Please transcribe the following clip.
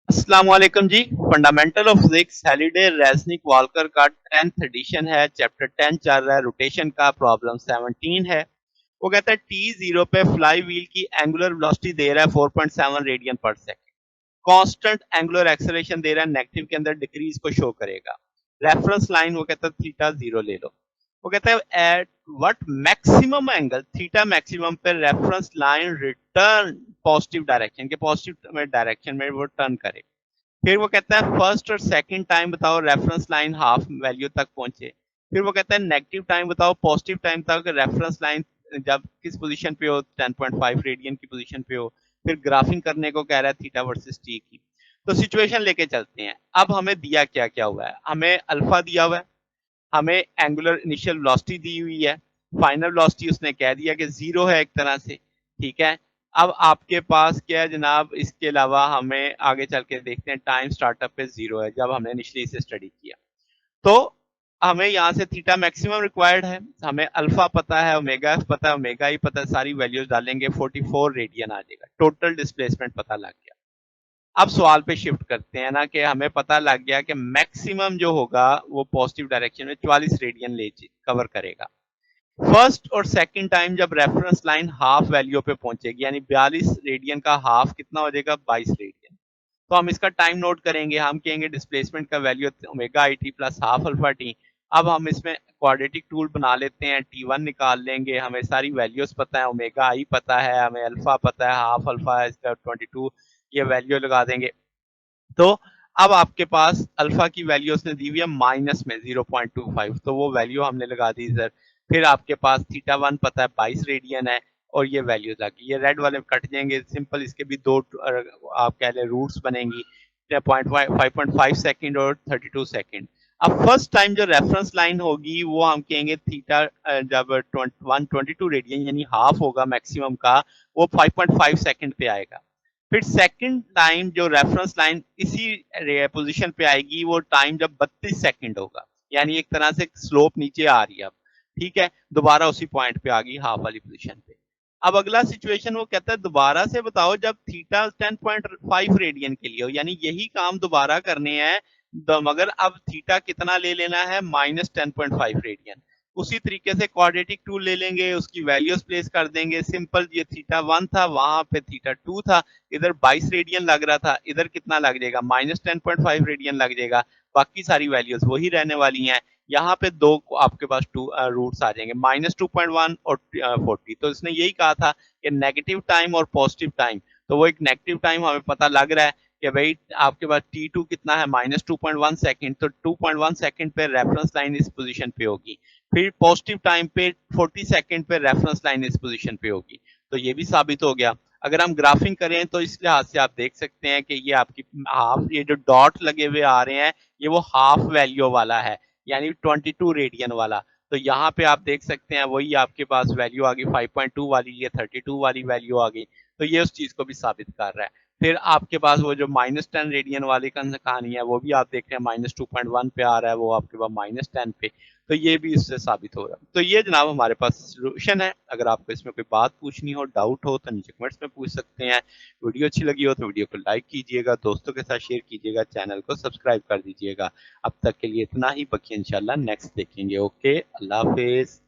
अस्सलाम वालेकुम जी। Fundamental of physics Halliday Resnick Walker का 10th एडिशन है। चैप्टर 10 चल रहा है। रोटेशन का प्रॉब्लम 17 है। वो कहता है टी जीरो पे फ्लाई व्हील की एंगुलर वेलोसिटी दे रहा है 4.7 रेडियन पर सेकेंड। कांस्टेंट एंगुलर एक्सेलरेशन दे रहा है, नेगेटिव के अंदर डिक्रीज को शो करेगा। रेफरेंस लाइन वो कहता है थीटा जीरो ले लो। वो कहता है at what maximum angle theta maximum पे reference line return positive direction के पॉजिटिव डायरेक्शन में वो टर्न करे। फिर वो कहता है फर्स्ट और सेकंड टाइम बताओ रेफरेंस लाइन हाफ वैल्यू तक पहुंचे। फिर वो कहता है नेगेटिव टाइम बताओ पॉजिटिव टाइम तक रेफरेंस लाइन जब किस पोजीशन पे हो 10.5 रेडियन की पोजीशन पे हो। फिर ग्राफिंग करने को कह रहा है थीटा वर्सेस टी की। तो सिचुएशन लेके चलते हैं। अब हमें दिया क्या क्या हुआ है, हमें अल्फा दिया हुआ है, हमें एंगुलर इनिशियल वेलोसिटी दी हुई है, फाइनल वेलोसिटी उसने कह दिया कि जीरो है एक तरह से। ठीक है। अब आपके पास क्या है जनाब, इसके अलावा हमें आगे चल के देखते हैं टाइम स्टार्टअप पे जीरो है जब हमने इनिशियली इसे स्टडी किया। तो हमें यहाँ से थीटा मैक्सिमम रिक्वायर्ड है, हमें अल्फा पता है, ओमेगा एफ पता है, ओमेगा ई पता है, सारी वैल्यूज डालेंगे 44 रेडियन आ जाएगा। टोटल डिस्प्लेसमेंट पता लग गया। अब सवाल पे शिफ्ट करते हैं ना कि हमें पता लग गया कि मैक्सिमम जो होगा वो पॉजिटिव डायरेक्शन में 44 रेडियन ले कवर करेगा। फर्स्ट और सेकंड टाइम जब रेफरेंस लाइन हाफ वैल्यू पे पहुंचेगी यानी 42 रेडियन का हाफ कितना हो जाएगा 22 रेडियन। तो हम इसका टाइम नोट करेंगे, हम कहेंगे डिस्प्लेसमेंट का value omega I T plus half alpha T. अब हम इसमें क्वाड्रेटिक टूल बना लेते हैं, टी वन निकाल लेंगे, हमें सारी वैल्यूज पता है, ओमेगा आई पता है, हमें अल्फा पता है, हाफ अल्फा है इसका 22, ये वैल्यू लगा देंगे। तो अब आपके पास अल्फा की वैल्यू उसने दी हुई है माइनस में 0.25, तो वो वैल्यू हमने लगा दी सर। फिर आपके पास थीटा वन पता है 22 रेडियन है और ये वैल्यू लगी, ये रेड वाले कट जाएंगे सिंपल, इसके भी दो आप कह लें रूट्स बनेंगी, 5.5 सेकेंड और 32 सेकेंड। अब फर्स्ट टाइम जो रेफरेंस लाइन होगी वो हम कहेंगे थीटा जब 122 रेडियन यानी हाफ होगा मैक्सिमम का, वो 5.5 सेकेंड पे आएगा। फिर सेकंड टाइम जो रेफरेंस लाइन इसी पोजीशन पे आएगी वो टाइम जब 32 सेकंड होगा, यानी एक तरह से स्लोप नीचे आ रही है अब। ठीक है, दोबारा उसी पॉइंट पे आ गई हाफ वाली पोजीशन पे। अब अगला सिचुएशन वो कहता है दोबारा से बताओ जब थीटा 10.5 रेडियन के लिए हो, यानी यही काम दोबारा करने हैं। मगर अब थीटा कितना ले लेना है -10.5 रेडियन। उसी तरीके से क्वाड्रेटिक टूल ले लेंगे, उसकी वैल्यूज प्लेस कर देंगे सिंपल, ये थीटा वन था वहां पे थीटा टू था, इधर 22 रेडियन लग रहा था, इधर कितना लग जाएगा -10.5 रेडियन लग जाएगा। बाकी सारी वैल्यूज वही रहने वाली हैं। यहाँ पे दो आपके पास टू रूट्स आ जाएंगे -2.1 और 40। तो इसने यही कहा था कि नेगेटिव टाइम और पॉजिटिव टाइम। तो वो एक नेगेटिव टाइम हमें पता लग रहा है कि भाई आपके पास T2 कितना है -2.1 सेकेंड, तो 2.1 सेकेंड पे रेफरेंस लाइन इस पोजीशन पे होगी। फिर पॉजिटिव टाइम पे 40 सेकेंड पे रेफरेंस लाइन इस पोजीशन पे होगी। तो ये भी साबित हो गया। अगर हम ग्राफिंग करें तो इस लिहाज से आप देख सकते हैं कि ये आपकी हाफ, ये जो डॉट लगे हुए आ रहे हैं ये वो हाफ वैल्यू वाला है, यानी 22 रेडियन वाला। तो यहाँ पे आप देख सकते हैं वही आपके पास वैल्यू आ गई 5.2 वाली, ये 32 वाली वैल्यू आ गई। तो ये उस चीज को भी साबित कर रहा है। फिर आपके पास वो जो -10 रेडियन वाली कहानी है वो भी आप देख रहे हैं -2.1 पे आ रहा है, वो आपके पास -10 पे। तो ये भी इससे साबित हो रहा है। तो ये जनाब हमारे पास सोल्यूशन है। अगर आपको इसमें कोई बात पूछनी हो, डाउट हो तो नीचे कमेंट्स में पूछ सकते हैं। वीडियो अच्छी लगी हो तो वीडियो को लाइक कीजिएगा, दोस्तों के साथ शेयर कीजिएगा, चैनल को सब्सक्राइब कर दीजिएगा। अब तक के लिए इतना ही, बाकी इंशाल्लाह नेक्स्ट देखेंगे। ओके, अल्लाह हाफिज।